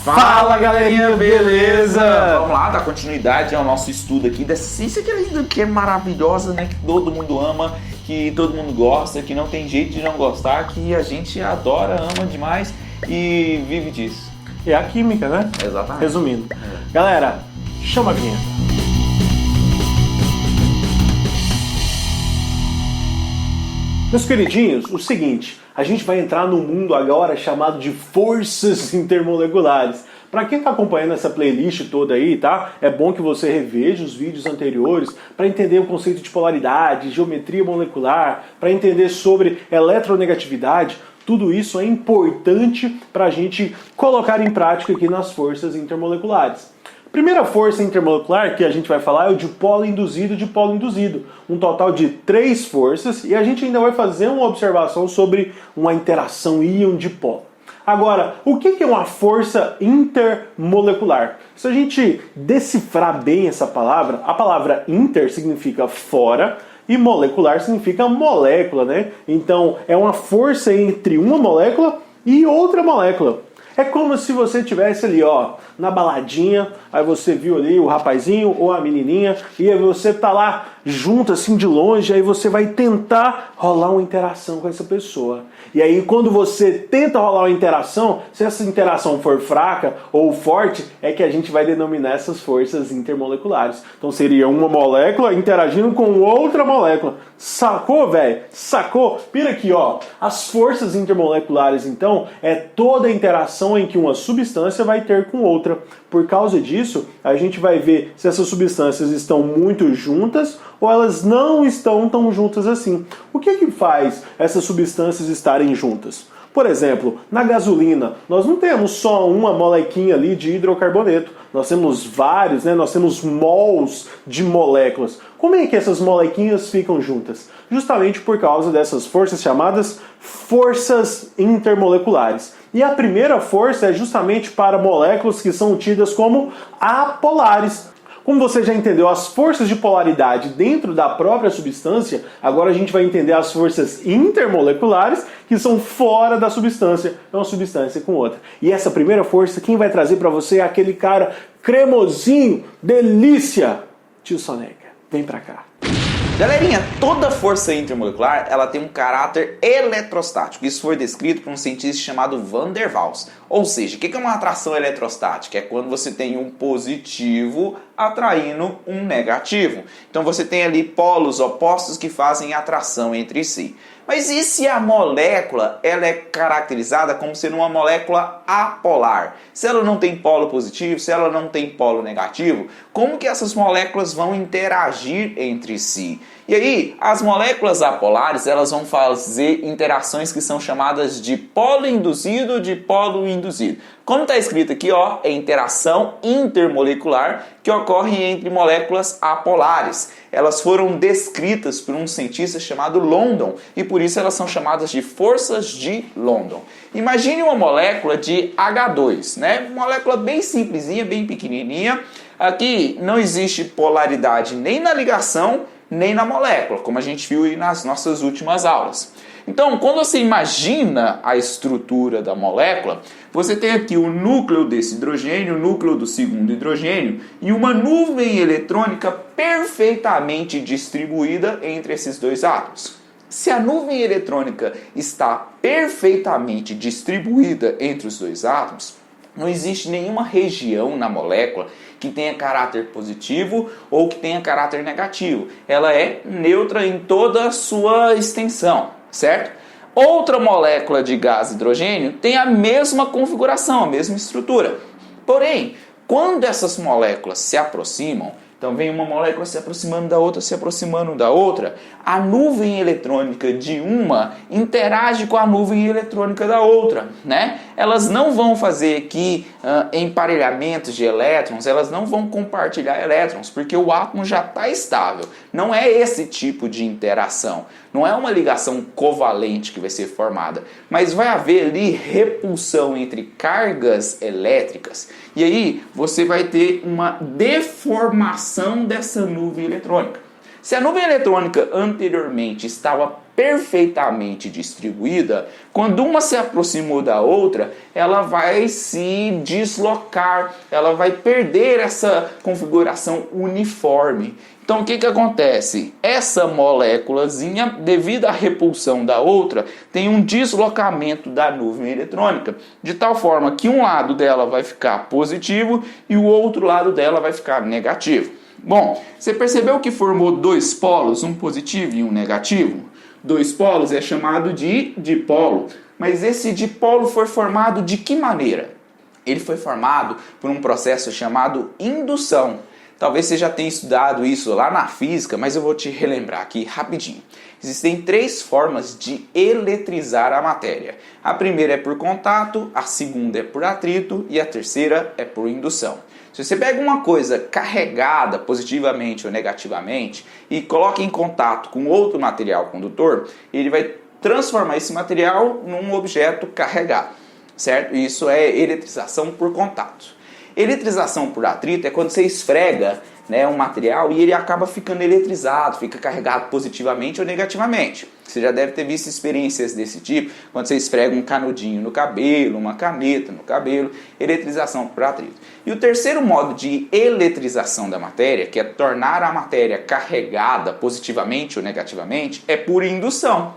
Fala galerinha, beleza? Vamos lá, dar continuidade ao nosso estudo aqui da ciência que é maravilhosa, né? Que todo mundo ama, que todo mundo gosta, que não tem jeito de não gostar, que a gente adora, ama demais e vive disso. É a química, né? Exatamente. Resumindo. Galera, chama a vinheta. Meus queridinhos, o seguinte, a gente vai entrar num mundo agora chamado de forças intermoleculares. Para quem está acompanhando essa playlist toda aí, tá? É bom que você reveja os vídeos anteriores para entender o conceito de polaridade, geometria molecular, para entender sobre eletronegatividade. Tudo isso é importante para a gente colocar em prática aqui nas forças intermoleculares. A primeira força intermolecular que a gente vai falar é o dipolo induzido e dipolo induzido. Um total de 3 forças e a gente ainda vai fazer uma observação sobre uma interação íon-dipolo. Agora, o que é uma força intermolecular? Se a gente decifrar bem essa palavra, a palavra inter significa fora e molecular significa molécula, né? Então, é uma força entre uma molécula e outra molécula. É como se você estivesse ali, ó, na baladinha, aí você viu ali o rapazinho ou a menininha, e aí você tá lá junto, assim, de longe, aí você vai tentar rolar uma interação com essa pessoa. E aí, quando você tenta rolar uma interação, se essa interação for fraca ou forte, é que a gente vai denominar essas forças intermoleculares. Então, seria uma molécula interagindo com outra molécula. Sacou, velho? Sacou? Pira aqui, ó. As forças intermoleculares, então, é toda a interação em que uma substância vai ter com outra. Por causa disso, a gente vai ver se essas substâncias estão muito juntas ou elas não estão tão juntas assim. O que faz essas substâncias estarem juntas? Por exemplo, na gasolina, nós não temos só uma molequinha ali de hidrocarboneto. Nós temos vários, né? Nós temos mols de moléculas. Como é que essas molequinhas ficam juntas? Justamente por causa dessas forças chamadas forças intermoleculares. E a primeira força é justamente para moléculas que são tidas como apolares. Como você já entendeu as forças de polaridade dentro da própria substância, agora a gente vai entender as forças intermoleculares que são fora da substância, uma substância com outra. E essa primeira força, quem vai trazer para você é aquele cara cremosinho, delícia, tio Soneca. Vem pra cá. Galerinha, toda força intermolecular ela tem um caráter eletrostático. Isso foi descrito por um cientista chamado Van der Waals. Ou seja, o que é uma atração eletrostática? É quando você tem um positivo atraindo um negativo. Então você tem ali polos opostos que fazem atração entre si. Mas e se a molécula ela é caracterizada como sendo uma molécula apolar? Se ela não tem polo positivo, se ela não tem polo negativo, como que essas moléculas vão interagir entre si? E aí, as moléculas apolares elas vão fazer interações que são chamadas de polo induzido, de polo induzido. Como está escrito aqui, ó, é interação intermolecular que ocorre entre moléculas apolares. Elas foram descritas por um cientista chamado London e por isso elas são chamadas de forças de London. Imagine uma molécula de H2, né? Molécula bem simplesinha, bem pequenininha. Aqui não existe polaridade nem na ligação, nem na molécula, como a gente viu aí nas nossas últimas aulas. Então, quando você imagina a estrutura da molécula, você tem aqui o núcleo desse hidrogênio, o núcleo do segundo hidrogênio e uma nuvem eletrônica perfeitamente distribuída entre esses dois átomos. Se a nuvem eletrônica está perfeitamente distribuída entre os dois átomos, não existe nenhuma região na molécula que tenha caráter positivo ou que tenha caráter negativo. Ela é neutra em toda a sua extensão, certo? Outra molécula de gás hidrogênio tem a mesma configuração, a mesma estrutura. Porém, quando essas moléculas se aproximam, então vem uma molécula se aproximando da outra, se aproximando da outra, a nuvem eletrônica de uma interage com a nuvem eletrônica da outra, né? Elas não vão fazer aqui emparelhamentos de elétrons, elas não vão compartilhar elétrons, porque o átomo já está estável. Não é esse tipo de interação, não é uma ligação covalente que vai ser formada, mas vai haver ali repulsão entre cargas elétricas, e aí você vai ter uma deformação dessa nuvem eletrônica. Se a nuvem eletrônica anteriormente estava perfeitamente distribuída, quando uma se aproximou da outra, ela vai se deslocar, ela vai perder essa configuração uniforme. Então o que acontece? Essa moléculazinha, devido à repulsão da outra, tem um deslocamento da nuvem eletrônica, de tal forma que um lado dela vai ficar positivo e o outro lado dela vai ficar negativo. Bom, você percebeu que formou dois polos, um positivo e um negativo? Dois polos é chamado de dipolo, mas esse dipolo foi formado de que maneira? Ele foi formado por um processo chamado indução. Talvez você já tenha estudado isso lá na física, mas eu vou te relembrar aqui rapidinho. Existem três formas de eletrizar a matéria. A primeira é por contato, a segunda é por atrito e a terceira é por indução. Se você pega uma coisa carregada positivamente ou negativamente e coloca em contato com outro material condutor, ele vai transformar esse material num objeto carregado, certo? Isso é eletrização por contato. Eletrização por atrito é quando você esfrega, né, um material e ele acaba ficando eletrizado, fica carregado positivamente ou negativamente. Você já deve ter visto experiências desse tipo, quando você esfrega um canudinho no cabelo, uma caneta no cabelo, eletrização por atrito. E o terceiro modo de eletrização da matéria, que é tornar a matéria carregada positivamente ou negativamente, é por indução.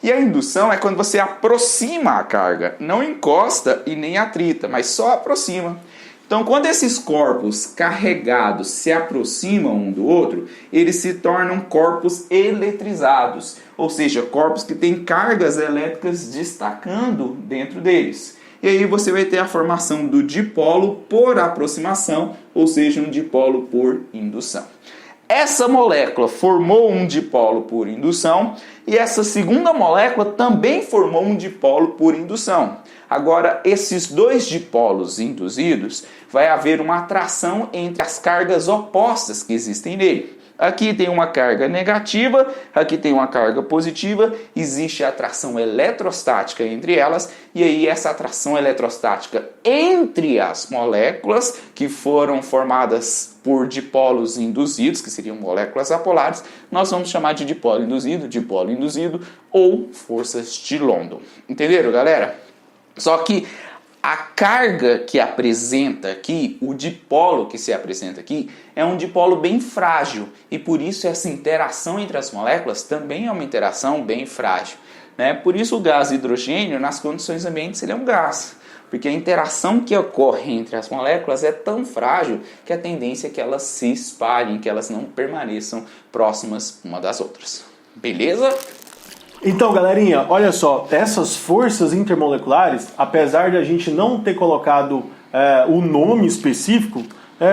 E a indução é quando você aproxima a carga, não encosta e nem atrita, mas só aproxima. Então, quando esses corpos carregados se aproximam um do outro, eles se tornam corpos eletrizados, ou seja, corpos que têm cargas elétricas destacando dentro deles. E aí você vai ter a formação do dipolo por aproximação, ou seja, um dipolo por indução. Essa molécula formou um dipolo por indução e essa segunda molécula também formou um dipolo por indução. Agora, esses dois dipolos induzidos, vai haver uma atração entre as cargas opostas que existem nele. Aqui tem uma carga negativa, aqui tem uma carga positiva, existe a atração eletrostática entre elas, e aí essa atração eletrostática entre as moléculas que foram formadas por dipolos induzidos, que seriam moléculas apolares, nós vamos chamar de dipolo induzido ou forças de London. Entenderam, galera? Só que a carga que apresenta aqui, o dipolo que se apresenta aqui, é um dipolo bem frágil. E por isso essa interação entre as moléculas também é uma interação bem frágil, né? Por isso o gás hidrogênio, nas condições ambientes, ele é um gás. Porque a interação que ocorre entre as moléculas é tão frágil que a tendência é que elas se espalhem, que elas não permaneçam próximas uma das outras. Beleza? Então, galerinha, olha só, essas forças intermoleculares, apesar de a gente não ter colocado o nome específico,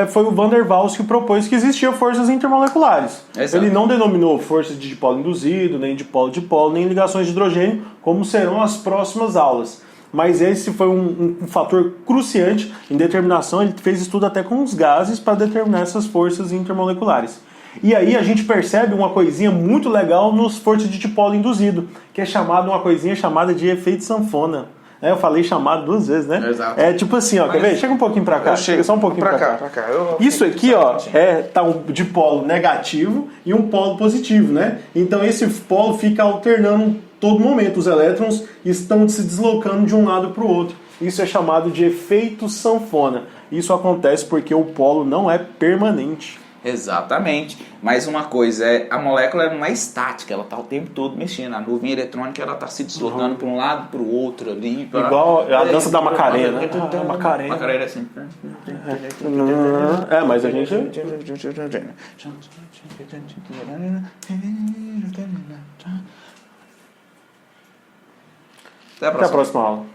foi o Van der Waals que propôs que existiam forças intermoleculares. Exato. Ele não denominou forças de dipolo induzido, nem dipolo-dipolo, nem ligações de hidrogênio, como serão as próximas aulas. Mas esse foi um fator cruciante em determinação, ele fez estudo até com os gases para determinar essas forças intermoleculares. E aí a gente percebe uma coisinha muito legal nos forças de dipolo induzido, que é uma coisinha chamada de efeito sanfona. Eu falei chamado 2 vezes, né? Exato. É tipo assim, ó, quer ver? Chega um pouquinho pra cá. Chega só um pouquinho pra cá. Isso aqui, ó, tá um dipolo negativo e um polo positivo, né? Então esse polo fica alternando todo momento. Os elétrons estão se deslocando de um lado para o outro. Isso é chamado de efeito sanfona. Isso acontece porque o polo não é permanente. Exatamente. Mais uma coisa, a molécula não é estática, ela está o tempo todo mexendo. A nuvem eletrônica ela está se deslocando para um lado, para o outro ali. Igual a dança da Macarena. Macarena. Macarena assim. Mas a gente... Até a próxima aula.